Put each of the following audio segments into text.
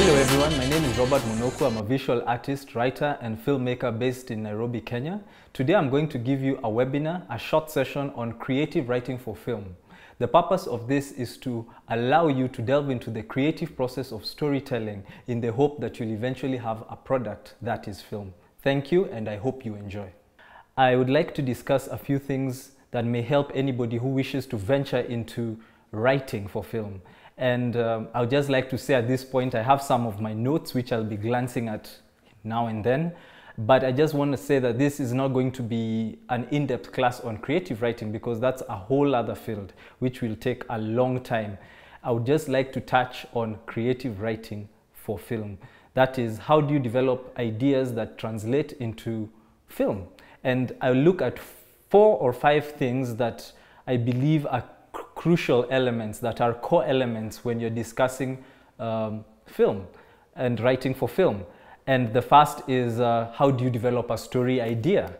Hello everyone, my name is Robert Munuku. I'm a visual artist, writer and filmmaker based in Nairobi, Kenya. Today I'm going to give you a webinar, a short session on creative writing for film. The purpose of this is to allow you to delve into the creative process of storytelling in the hope that you'll eventually have a product that is film. Thank you and I hope you enjoy. I would like to discuss a few things that may help anybody who wishes to venture into writing for film. And I would just like to say at this point, I have some of my notes which I'll be glancing at now and then. But I just want to say that this is not going to be an in-depth class on creative writing because that's a whole other field which will take a long time. I would just like to touch on creative writing for film. That is, how do you develop ideas that translate into film? And I'll look at 4 or 5 things that I believe are crucial elements, that are core elements when you're discussing film and writing for film. And the first is how do you develop a story idea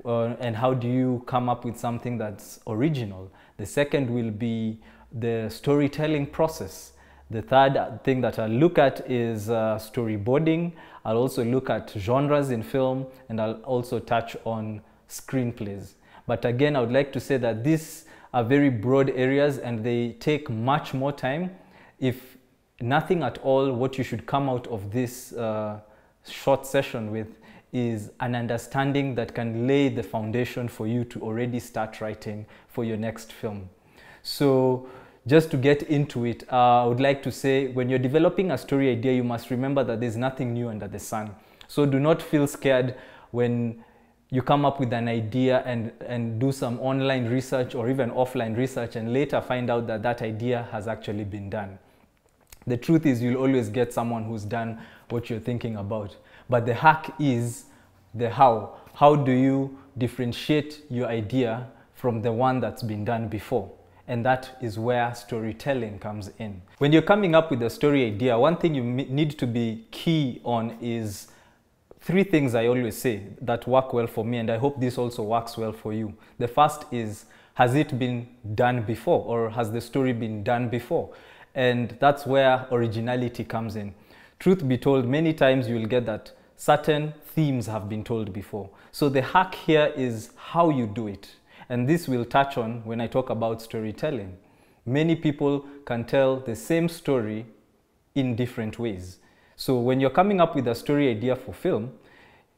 and how do you come up with something that's original. The second will be the storytelling process. The third thing that I'll look at is storyboarding. I'll also look at genres in film, and I'll also touch on screenplays. But again, I would like to say that these are very broad areas and they take much more time. If nothing at all, what you should come out of this short session with is an understanding that can lay the foundation for you to already start writing for your next film. So just to get into it, I would like to say when you're developing a story idea, you must remember that there's nothing new under the sun. So do not feel scared when you come up with an idea and do some online research or even offline research and later find out that that idea has actually been done. The truth is you'll always get someone who's done what you're thinking about. But the hack is the how. How do you differentiate your idea from the one that's been done before? And that is where storytelling comes in. When you're coming up with a story idea, one thing you need to be key on is 3 things I always say that work well for me, and I hope this also works well for you. The first is, has it been done before, or has the story been done before? And that's where originality comes in. Truth be told, many times you will get that certain themes have been told before. So the hack here is how you do it. And this will touch on when I talk about storytelling. Many people can tell the same story in different ways. So when you're coming up with a story idea for film,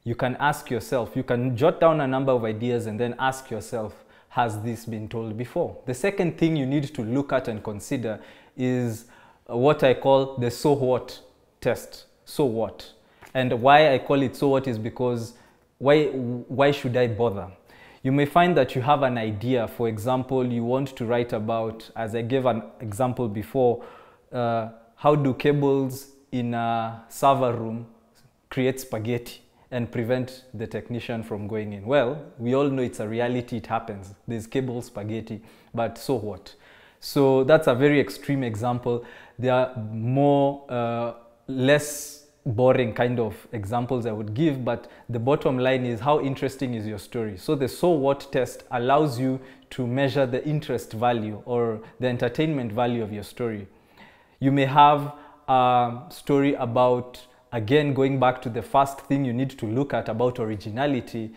you can ask yourself, you can jot down a number of ideas and then ask yourself, has this been told before? The second thing you need to look at and consider is what I call the so what test. So what? And why I call it so what is because why should I bother? You may find that you have an idea. For example, you want to write about, as I gave an example before, how do cables in a server room create spaghetti and prevent the technician from going in? Well, we all know it's a reality, it happens. There's cable spaghetti, but so what? So that's a very extreme example. There are more, less boring kind of examples I would give, but the bottom line is how interesting is your story. So the so what test allows you to measure the interest value or the entertainment value of your story. You may have a story about, again, going back to the first thing you need to look at about originality,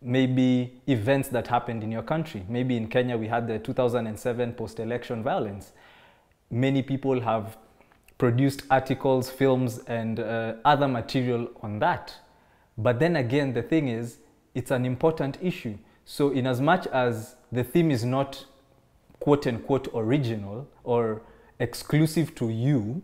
maybe events that happened in your country. Maybe in Kenya we had the 2007 post-election violence. Many people have produced articles, films, and other material on that. But then again, the thing is, it's an important issue. So in as much as the theme is not quote-unquote original or exclusive to you,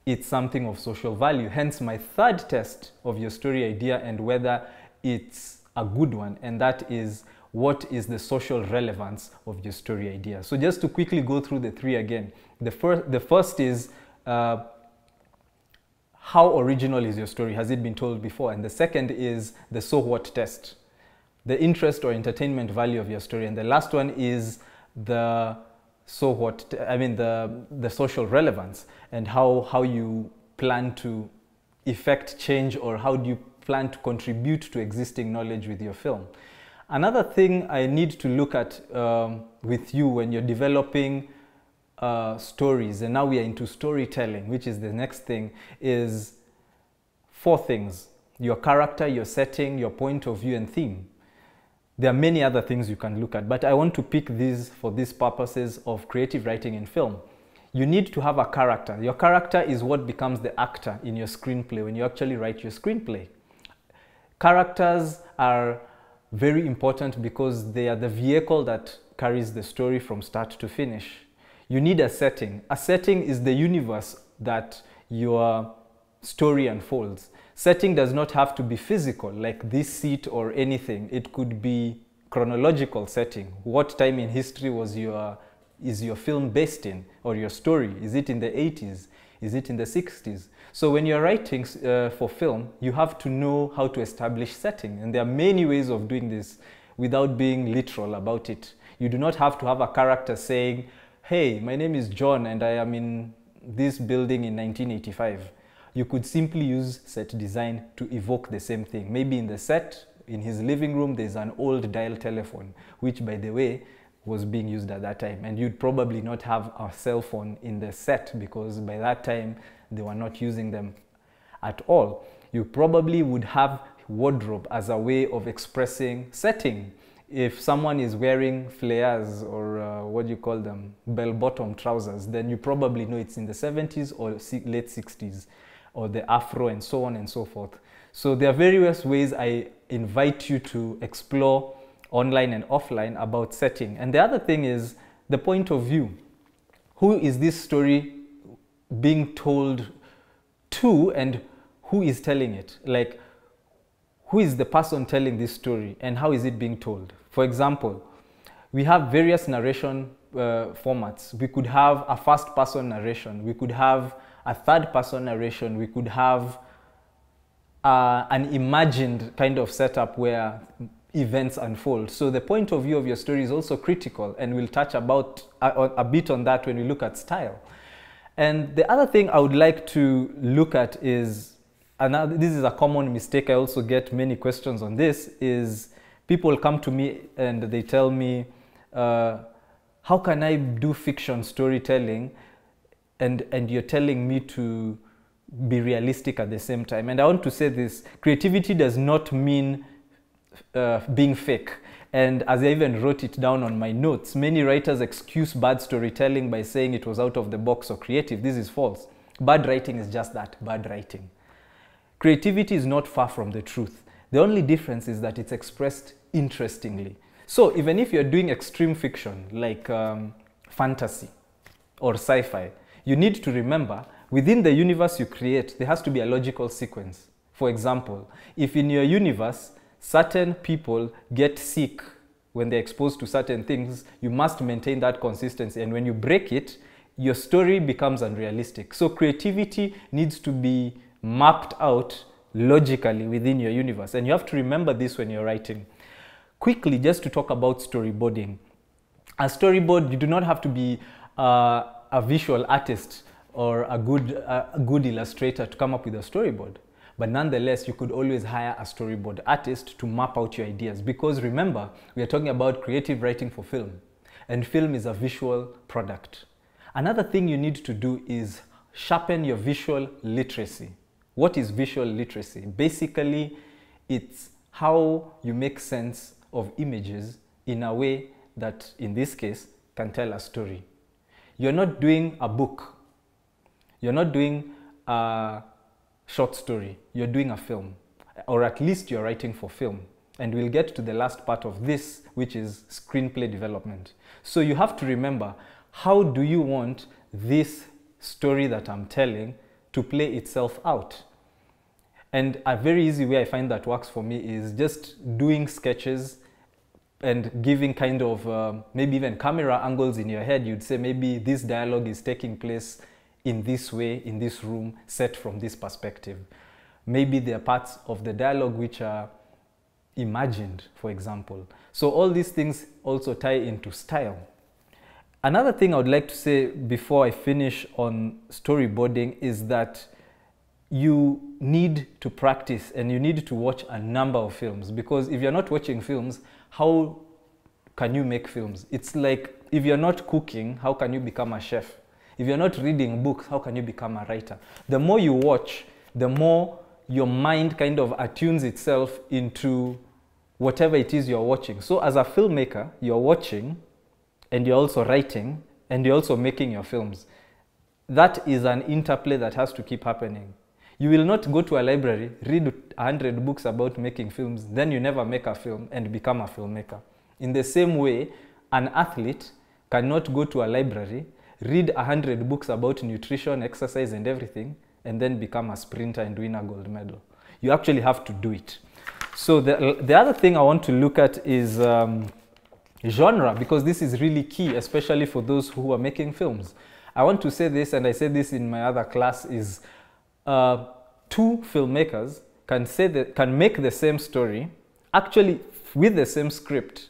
it's something of social value. Hence my third test of your story idea and whether it's a good one, and that is what is the social relevance of your story idea. So just to quickly go through the 3 again. The first is how original is your story? Has it been told before? And the second is the so what test, the interest or entertainment value of your story. And the last one is the so what, the social relevance and how you plan to effect change, or how do you plan to contribute to existing knowledge with your film. Another thing I need to look at with you when you're developing stories, and now we are into storytelling, which is the next thing, is 4 things: your character, your setting, your point of view, and theme. There are many other things you can look at, but I want to pick these for these purposes of creative writing in film. You need to have a character. Your character is what becomes the actor in your screenplay when you actually write your screenplay. Characters are very important because they are the vehicle that carries the story from start to finish. You need a setting. A setting is the universe that your story unfolds. Setting does not have to be physical, like this seat or anything. It could be chronological setting. What time in history is your film based in, or your story? Is it in the 80s? Is it in the 60s? So when you're writing for film, you have to know how to establish setting. And there are many ways of doing this without being literal about it. You do not have to have a character saying, hey, my name is John and I am in this building in 1985. You could simply use set design to evoke the same thing. Maybe in the set, in his living room, there's an old dial telephone, which, by the way, was being used at that time. And you'd probably not have a cell phone in the set because by that time, they were not using them at all. You probably would have wardrobe as a way of expressing setting. If someone is wearing flares or what do you call them, bell-bottom trousers, then you probably know it's in the 70s or late 60s, or the afro and so on and so forth. So there are various ways I invite you to explore online and offline about setting. And the other thing is the point of view. Who is this story being told to, and who is telling it? Like, who is the person telling this story and how is it being told? For example, we have various narration formats. We could have a first-person narration. We could have a third-person narration. We could have an imagined kind of setup where events unfold. So the point of view of your story is also critical, and we'll touch about a bit on that when we look at style. And the other thing I would like to look at is, this is a common mistake, I also get many questions on this, is people come to me and they tell me, how can I do fiction storytelling and you're telling me to be realistic at the same time? And I want to say this: creativity does not mean being fake. And as I even wrote it down on my notes, many writers excuse bad storytelling by saying it was out of the box or creative. This is false. Bad writing is just that, bad writing. Creativity is not far from the truth. The only difference is that it's expressed interestingly. So even if you're doing extreme fiction like fantasy or sci-fi, you need to remember within the universe you create, there has to be a logical sequence. For example, if in your universe certain people get sick when they're exposed to certain things, you must maintain that consistency. And when you break it, your story becomes unrealistic. So creativity needs to be mapped out logically within your universe. And you have to remember this when you're writing. Quickly, just to talk about storyboarding. A storyboard, you do not have to be a visual artist or a good illustrator to come up with a storyboard. But nonetheless, you could always hire a storyboard artist to map out your ideas. Because remember, we are talking about creative writing for film. And film is a visual product. Another thing you need to do is sharpen your visual literacy. What is visual literacy? Basically, it's how you make sense of images in a way that, in this case, can tell a story. You're not doing a book. You're not doing a short story. You're doing a film, or at least you're writing for film. And we'll get to the last part of this, which is screenplay development. So you have to remember, how do you want this story that I'm telling to play itself out? And a very easy way I find that works for me is just doing sketches and giving kind of maybe even camera angles in your head. You'd say maybe this dialogue is taking place in this way, in this room, set from this perspective. Maybe there are parts of the dialogue which are imagined, for example. So all these things also tie into style. Another thing I would like to say before I finish on storyboarding is that you need to practice and you need to watch a number of films, because if you're not watching films, how can you make films? It's like if you're not cooking, how can you become a chef? If you're not reading books, how can you become a writer? The more you watch, the more your mind kind of attunes itself into whatever it is you're watching. So as a filmmaker, you're watching and you're also writing and you're also making your films. That is an interplay that has to keep happening. You will not go to a library, read 100 books about making films, then you never make a film and become a filmmaker. In the same way, an athlete cannot go to a library, read 100 books about nutrition, exercise, and everything, and then become a sprinter and win a gold medal. You actually have to do it. So the other thing I want to look at is genre, because this is really key, especially for those who are making films. I want to say this, and I said this in my other class, is two filmmakers can make the same story, actually with the same script,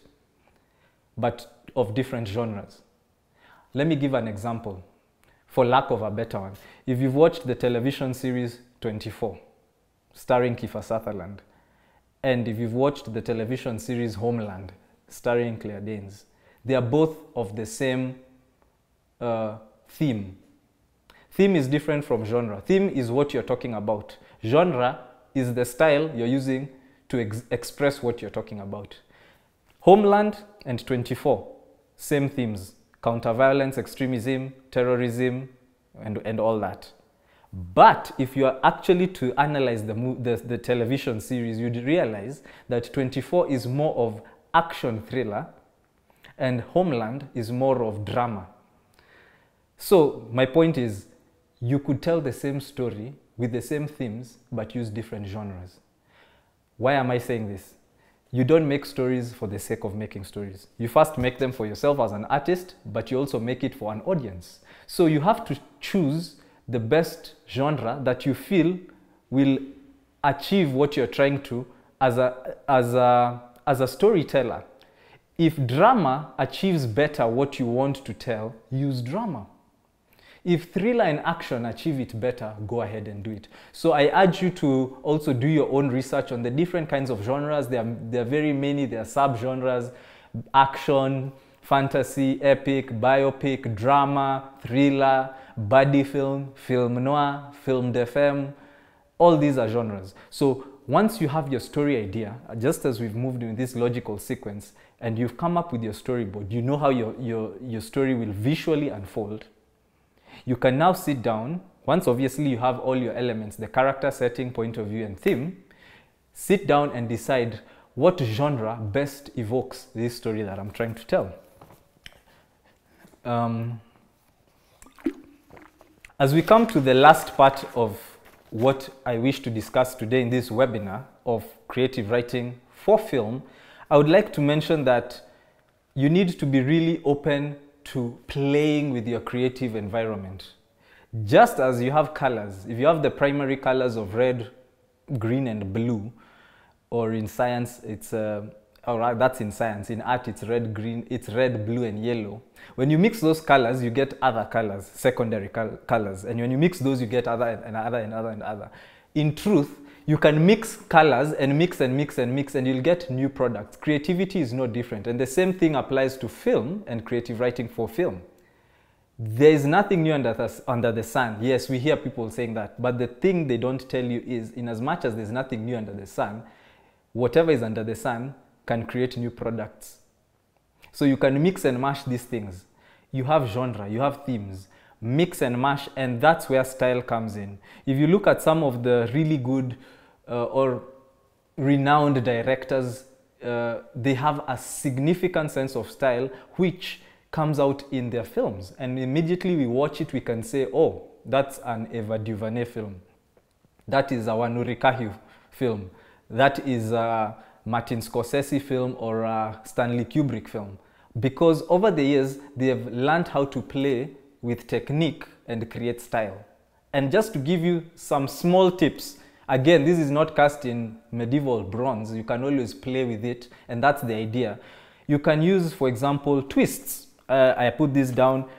but of different genres. Let me give an example, for lack of a better one. If you've watched the television series 24, starring Kiefer Sutherland, and if you've watched the television series Homeland, starring Claire Danes, they are both of the same theme. Theme is different from genre. Theme is what you're talking about. Genre is the style you're using to express what you're talking about. Homeland and 24, same themes. Counter-violence, extremism, terrorism, and all that. But if you are actually to analyze the television series, you'd realize that 24 is more of action thriller and Homeland is more of drama. So my point is, you could tell the same story with the same themes, but use different genres. Why am I saying this? You don't make stories for the sake of making stories. You first make them for yourself as an artist, but you also make it for an audience. So you have to choose the best genre that you feel will achieve what you're trying to as a storyteller. If drama achieves better what you want to tell, use drama. If thriller and action achieve it better, go ahead and do it. So I urge you to also do your own research on the different kinds of genres. There are very many. There are sub-genres: action, fantasy, epic, biopic, drama, thriller, buddy film, film noir, film de femme. All these are genres. So once you have your story idea, just as we've moved in this logical sequence, and you've come up with your storyboard, you know how your story will visually unfold. You can now sit down, once obviously you have all your elements, the character, setting, point of view, and theme, sit down and decide what genre best evokes this story that I'm trying to tell. As we come to the last part of what I wish to discuss today in this webinar of creative writing for film, I would like to mention that you need to be really open to playing with your creative environment. Just as you have colors, if you have the primary colors of red, green, and blue, or in science, it's that's in science. In art, it's red, green, it's red, blue, and yellow. When you mix those colors, you get other colors, secondary colors, and when you mix those, you get other and other and other and other. In truth, you can mix colors and mix and mix and mix, and you'll get new products. Creativity is no different, and the same thing applies to film and creative writing for film. There is nothing new under the sun. Yes, we hear people saying that, but the thing they don't tell you is, in as much as there's nothing new under the sun, whatever is under the sun can create new products. So you can mix and mash these things. You have genre, you have themes, mix and mash, and that's where style comes in. If you look at some of the really good or renowned directors, they have a significant sense of style which comes out in their films, and immediately we watch it, we can say, oh, that's an Ava DuVernay film, that is a Wanuri Kahiu film, that is a Martin Scorsese film, or a Stanley Kubrick film, because over the years they have learned how to play with technique and create style. And just to give you some small tips, again, this is not cast in medieval bronze, you can always play with it, and that's the idea. You can use, for example, twists. I put this down,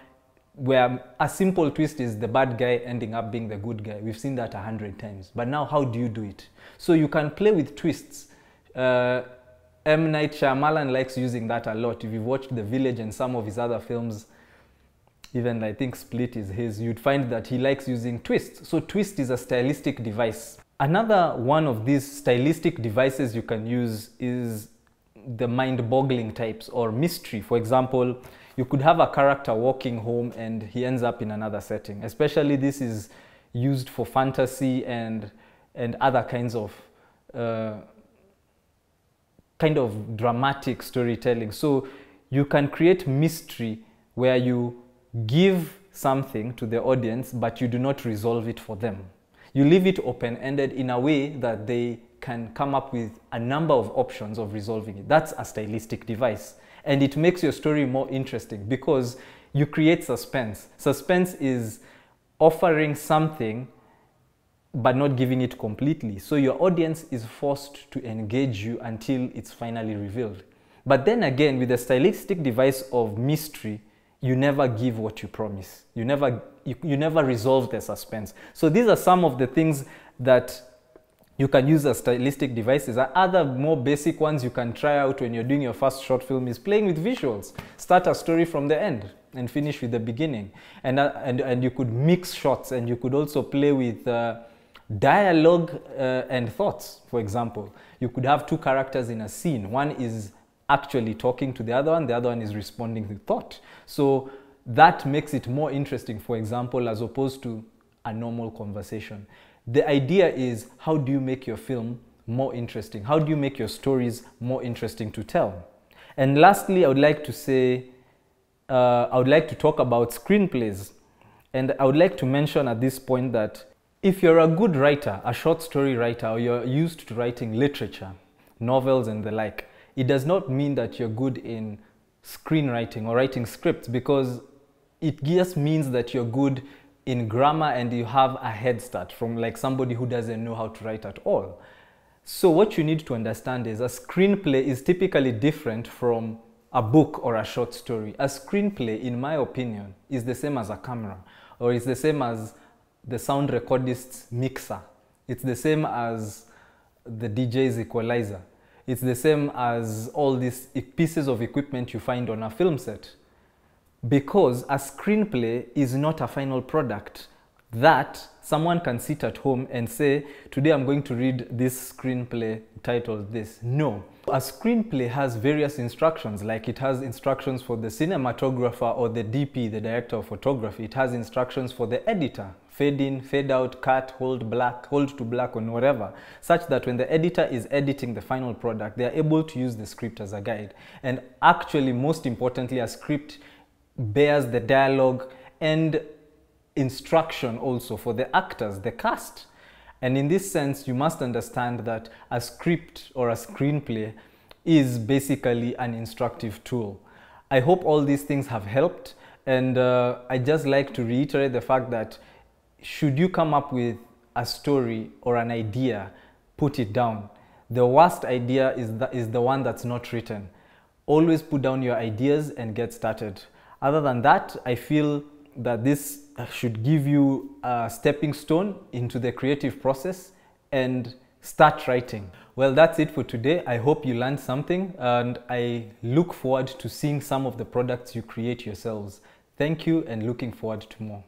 where a simple twist is the bad guy ending up being the good guy. We've seen that 100 times, but now how do you do it? So you can play with twists. M. Night Shyamalan likes using that a lot. If you've watched The Village and some of his other films, even I think Split is his, you'd find that he likes using twist. So twist is a stylistic device. Another one of these stylistic devices you can use is the mind-boggling types or mystery. For example, you could have a character walking home and he ends up in another setting. Especially this is used for fantasy and other kinds of dramatic storytelling. So you can create mystery where you give something to the audience, but you do not resolve it for them. You leave it open-ended in a way that they can come up with a number of options of resolving it. That's a stylistic device. And it makes your story more interesting because you create suspense. Suspense is offering something but not giving it completely. So your audience is forced to engage you until it's finally revealed. But then again, with the stylistic device of mystery, you never give what you promise. You never resolve the suspense. So these are some of the things that you can use as stylistic devices. Other more basic ones you can try out when you're doing your first short film is playing with visuals. Start a story from the end and finish with the beginning. And you could mix shots, and you could also play with dialogue and thoughts. For example, you could have two characters in a scene. One is actually talking to the other one is responding to thought. So that makes it more interesting, for example, as opposed to a normal conversation. The idea is, how do you make your film more interesting? How do you make your stories more interesting to tell? And lastly, I would like to say, I would like to talk about screenplays. And I would like to mention at this point that if you're a good writer, a short story writer, or you're used to writing literature, novels and the like, it does not mean that you're good in screenwriting or writing scripts, because it just means that you're good in grammar and you have a head start from like somebody who doesn't know how to write at all. So what you need to understand is a screenplay is typically different from a book or a short story. A screenplay, in my opinion, is the same as a camera, or it's the same as the sound recordist's mixer. It's the same as the DJ's equalizer. It's the same as all these pieces of equipment you find on a film set. Because a screenplay is not a final product that someone can sit at home and say, today I'm going to read this screenplay titled this. No. A screenplay has various instructions, like it has instructions for the cinematographer or the DP, the director of photography. It has instructions for the editor, fade in, fade out, cut, hold to black, or whatever, such that when the editor is editing the final product, they are able to use the script as a guide. And actually, most importantly, a script bears the dialogue and instruction also for the actors, the cast. And in this sense, you must understand that a script or a screenplay is basically an instructive tool. I hope all these things have helped, and I just like to reiterate the fact that should you come up with a story or an idea, put it down. The worst idea is the one that's not written. Always put down your ideas and get started. Other than that, I feel that this should give you a stepping stone into the creative process and start writing. Well, that's it for today. I hope you learned something, and I look forward to seeing some of the products you create yourselves. Thank you, and looking forward to more.